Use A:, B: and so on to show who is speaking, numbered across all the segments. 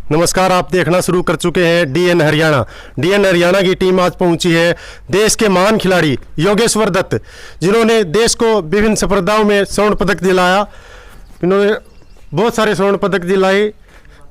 A: नमस्कार, आप देखना शुरू कर चुके हैं डीएन हरियाणा। डीएन हरियाणा की टीम आज पहुंची है देश के महान खिलाड़ी योगेश्वर दत्त, जिन्होंने देश को विभिन्न स्पर्धाओं में स्वर्ण पदक दिलाया। इन्होंने बहुत सारे स्वर्ण पदक दिलाए,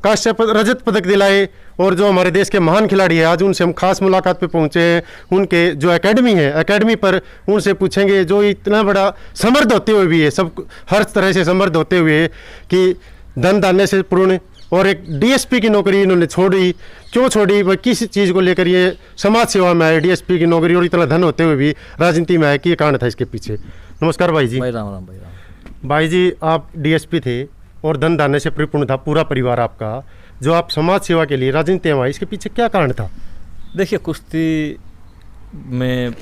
A: कांस्य रजत पदक दिलाए, और जो हमारे देश के महान खिलाड़ी हैं आज उनसे हम खास मुलाकात पे पहुंचे हैं। उनके जो एकेडमी है, एकेडमी पर उनसे पूछेंगे, जो इतना बड़ा समृद्ध होते हुए भी है, सब हर तरह से समृद्ध होते हुए कि धन धान्य से पूर्ण, और एक डीएसपी की नौकरी इन्होंने छोड़ी, क्यों छोड़ी, वह किस चीज़ को लेकर ये समाज सेवा में आए, डीएसपी की नौकरी और इतना धन होते हुए भी राजनीति में आए, कि ये कारण था इसके पीछे। नमस्कार भाई जी।
B: भाई राम राम भाई राम।
A: भाई जी, आप डीएसपी थे और धन धान्य से परिपूर्ण था पूरा परिवार आपका, जो आप समाज सेवा के लिए राजनीति में आए, इसके पीछे क्या कारण था?
B: देखिए, कुश्ती में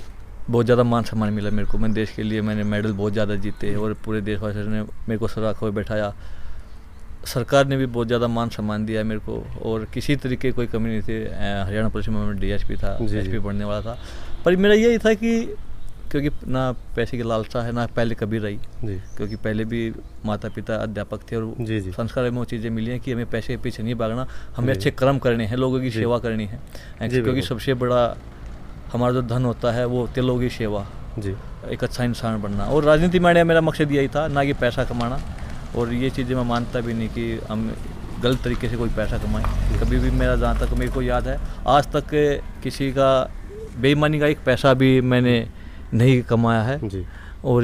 B: बहुत ज़्यादा मान सम्मान मिला मेरे को। मैं देश के लिए मैंने मेडल बहुत ज़्यादा जीते और पूरे देशवासियों ने मेरे को सर आँखों में बैठाया। सरकार ने भी बहुत ज़्यादा मान सम्मान दिया मेरे को, और किसी तरीके कोई कमी नहीं थी। हरियाणा पुलिस में मैं डीएसपी था, एसपी बनने वाला था, पर मेरा यही था कि क्योंकि ना पैसे की लालसा है, ना पहले कभी रही जी। क्योंकि पहले भी माता पिता अध्यापक थे और जी। संस्कार में वो चीज़ें मिली हैं कि हमें पैसे के पीछे नहीं भागना, हमें अच्छे कर्म करने हैं, लोगों की सेवा करनी है। क्योंकि सबसे बड़ा हमारा जो धन होता है वो लोगों की सेवा जी, एक अच्छा इंसान बनना। और राजनीति में मेरा मकसद यही था, ना कि पैसा कमाना। और ये चीज़ें मैं मानता भी नहीं कि हम गलत तरीके से कोई पैसा कमाएं। कभी भी मेरा, जहाँ तक मेरे को याद है, आज तक किसी का बेईमानी का एक पैसा भी मैंने नहीं कमाया है जी। और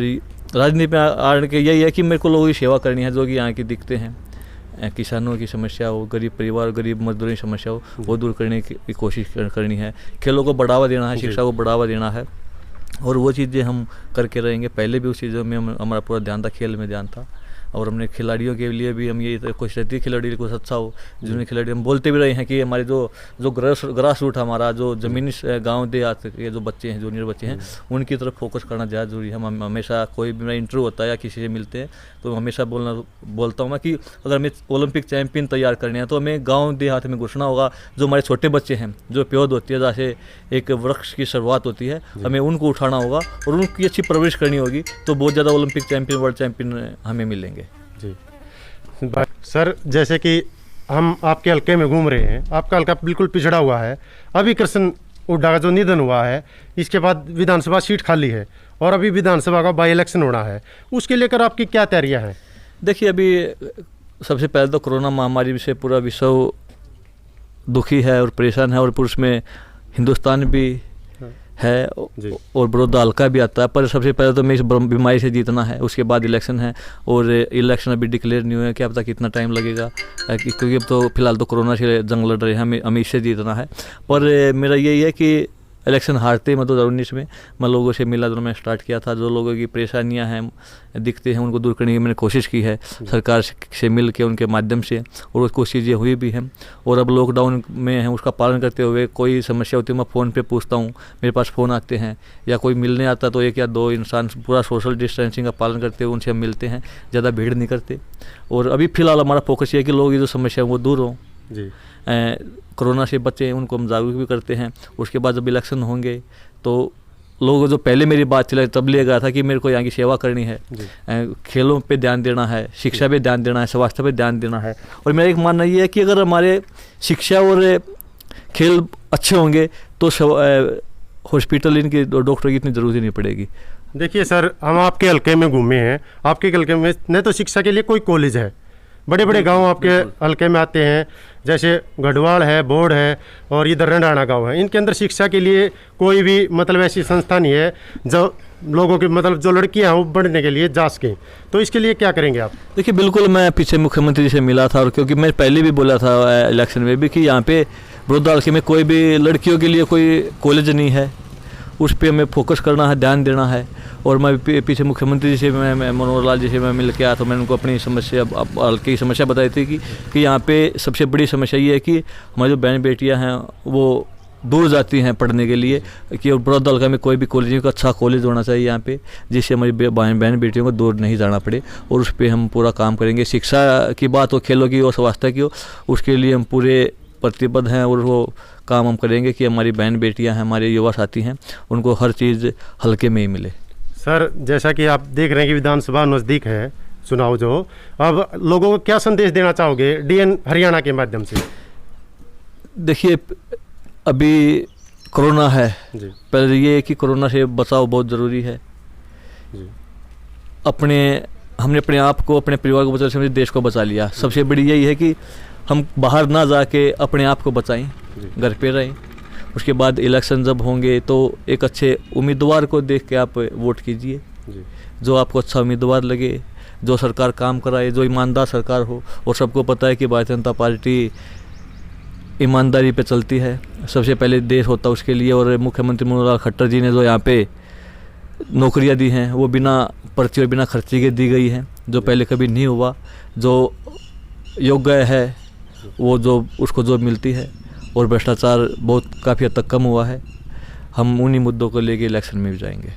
B: राजनीति में आने के यही है कि मेरे को लोगों की सेवा करनी है, जो कि यहाँ की दिखते हैं। किसानों की समस्या हो, गरीब परिवार, गरीब मजदूरों की समस्या हो, वो दूर करने की कोशिश करनी है। खेलों को बढ़ावा देना है, शिक्षा को बढ़ावा देना है, और वो चीज़ें हम करके रहेंगे। पहले भी उस चीज़ों में हमारा पूरा ध्यान था, खेल में ध्यान था। और हमने खिलाड़ियों के लिए भी हम ये कोशिश रहती है खिलाड़ी कुछ अच्छा हो। जिन्हें खिलाड़ी हम बोलते भी रहे हैं कि हमारे जो ग्रास रूट हमारा, जो ज़मीनी गांव देहात के जो बच्चे हैं, जूनियर बच्चे हैं, उनकी तरफ फोकस करना ज़्यादा ज़रूरी है। हम हमेशा, कोई भी मेरा इंटरव्यू होता है या किसी से मिलते हैं तो हमेशा बोलता हूँ मैं कि अगर हमें ओलंपिक चैंपियन तैयार करने हैं तो हमें गाँव देहात में घुसना होगा। जो हमारे छोटे बच्चे हैं, जो प्योद होती है, जैसे एक वृक्ष की शुरुआत होती है, हमें उनको उठाना होगा और उनकी अच्छी परवरिश करनी होगी, तो बहुत ज़्यादा ओलंपिक चैंपियन, वर्ल्ड चैंपियन हमें मिलेंगे
A: जी। सर, जैसे कि हम आपके हल्के में घूम रहे हैं, आपका हल्का बिल्कुल पिछड़ा हुआ है। अभी कृष्ण हुड्डा का जो निधन हुआ है, इसके बाद विधानसभा सीट खाली है और अभी विधानसभा का बाई इलेक्शन होना है, उसके लेकर आपकी क्या तैयारियां हैं? देखिए,
B: अभी सबसे पहले तो कोरोना महामारी से पूरा विश्व दुखी है और परेशान है, और उसमें हिंदुस्तान भी है और बड़ौदा हल्का भी आता है। पर सबसे पहले तो मैं इस बीमारी से जीतना है, उसके बाद इलेक्शन है, और इलेक्शन अभी डिक्लेयर नहीं हुआ है कि अब तक कितना टाइम लगेगा, क्योंकि अब तो फिलहाल तो कोरोना से जंग लड़ रहे हैं, हमें इससे जीतना है। पर मेरा यही है कि इलेक्शन हारते मैं 2019 में मैं लोगों से मिला, जो मैं स्टार्ट किया था, जो लोगों की परेशानियां हैं दिखते हैं उनको दूर करने की मैंने कोशिश की है सरकार से मिल के, उनके माध्यम से, और कुछ चीज़ें हुई भी हैं। और अब लॉकडाउन में हैं, उसका पालन करते हुए कोई समस्या होती है मैं फ़ोन पे पूछता हूँ, मेरे पास फ़ोन आते हैं, या कोई मिलने आता तो 1 या 2 इंसान पूरा सोशल डिस्टेंसिंग का पालन करते हुए उनसे हम मिलते हैं, ज़्यादा भीड़ नहीं करते। और अभी फ़िलहाल हमारा फोकस ये है कि लोगों की जो समस्या है वो दूर हो जी, कोरोना से बचे, उनको हम जागरूक भी करते हैं। उसके बाद जब इलेक्शन होंगे तो लोगों, जो पहले मेरी बात चला तब लिया गया था कि मेरे को यहाँ की सेवा करनी है, खेलों पे ध्यान देना है, शिक्षा पे ध्यान देना है, स्वास्थ्य पे ध्यान देना है। और मेरा एक मानना ये है कि अगर हमारे शिक्षा और खेल अच्छे होंगे तो हॉस्पिटल इनके डॉक्टर की इतनी ज़रूरत ही नहीं पड़ेगी।
A: देखिए सर, हम आपके हल्के में घूमे हैं, आपके हल्के में न तो शिक्षा के लिए कोई कॉलेज है, बड़े बड़े गांव आपके हल्के में आते हैं, जैसे गढ़वाल है, बोर्ड है, और इधर रंडाना गांव है, इनके अंदर शिक्षा के लिए कोई भी मतलब ऐसी संस्था नहीं है जो लोगों के मतलब जो लड़कियां हैं वो बढ़ने के लिए जा सकें। तो इसके लिए क्या करेंगे आप?
B: देखिए, बिल्कुल मैं पीछे मुख्यमंत्री जी से मिला था, और क्योंकि मैं पहले भी बोला था इलेक्शन में भी कि यहाँ पे बड़ौदा हल्के में कोई भी लड़कियों के लिए कोई कॉलेज नहीं है, उस पर हमें फोकस करना है, ध्यान देना है। और मैं पीछे मुख्यमंत्री जी से, मैं मनोहर लाल जी से मैं मिल के आया, तो मैंने उनको अपनी समस्या, हल्के की समस्या बताई थी कि यहाँ पे सबसे बड़ी समस्या ये है कि हमारी जो बहन बेटियाँ हैं वो दूर जाती हैं पढ़ने के लिए, कि बड़ौदा हल्का में कोई भी कॉलेज नहीं, अच्छा कॉलेज होना चाहिए यहाँ पे, जिससे हमारी बहन बेटियों को दूर नहीं जाना पड़े। और उस पर हम पूरा काम करेंगे। शिक्षा की बात हो, खेलों की हो, स्वास्थ्य की हो, उसके लिए हम पूरे प्रतिबद्ध हैं, और वो काम हम करेंगे कि हमारी बहन बेटियां हैं, हमारे युवा साथी हैं, उनको हर चीज़ हल्के में ही मिले।
A: सर, जैसा कि आप देख रहे हैं कि विधानसभा नज़दीक है, चुनाव जो, अब लोगों को क्या संदेश देना चाहोगे डीएन हरियाणा के माध्यम से?
B: देखिए, अभी कोरोना है,
A: जी
B: पहले ये है कि कोरोना से बचाव बहुत ज़रूरी है।
A: जी
B: हमने अपने आप को, अपने परिवार को बचाने से हमने देश को बचा लिया। सबसे बड़ी यही है कि हम बाहर ना जाके अपने आप को बचाएं, घर पे रहें। उसके बाद इलेक्शन जब होंगे तो एक अच्छे उम्मीदवार को देख के आप वोट कीजिए,
A: जी
B: जो आपको अच्छा उम्मीदवार लगे, जो सरकार काम कराए, जो ईमानदार सरकार हो। और सबको पता है कि भारतीय जनता पार्टी ईमानदारी पे चलती है। सबसे पहले देश होता उसके लिए। और मुख्यमंत्री मनोहर लाल खट्टर जी ने जो यहाँ पे नौकरियाँ दी हैं वो बिना पर्ची और बिना खर्चे के दी गई हैं, जो पहले कभी नहीं हुआ। जो योग्य है वो जो उसको जॉब मिलती है। और भ्रष्टाचार बहुत काफ़ी हद तक कम हुआ है। हम उन्हीं मुद्दों को लेके इलेक्शन में भी जाएंगे।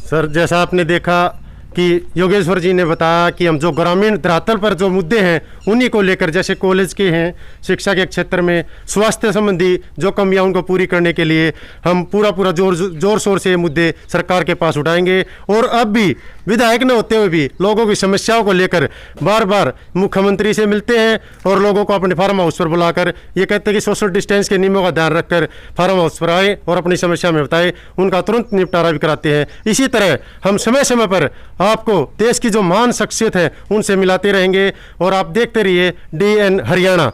A: सर, जैसा आपने देखा कि योगेश्वर जी ने बताया कि हम जो ग्रामीण धरातल पर जो मुद्दे हैं उन्हीं को लेकर, जैसे कॉलेज के हैं, शिक्षा के क्षेत्र में, स्वास्थ्य संबंधी जो कमियां उनको पूरी करने के लिए हम पूरा जोर शोर से ये मुद्दे सरकार के पास उठाएंगे। और अब भी विधायक न होते हुए भी लोगों की समस्याओं को लेकर बार बार मुख्यमंत्री से मिलते हैं और लोगों को अपने फार्म हाउस पर बुलाकर ये कहते हैं कि सोशल डिस्टेंस के नियमों का ध्यान रखकर फार्म हाउस पर आए और अपनी समस्या में बताए, उनका तुरंत निपटारा भी कराते हैं। इसी तरह हम समय समय पर आपको देश की जो महान शख्सियत है उनसे मिलाते रहेंगे और आप देखते रहिए DN हरियाणा।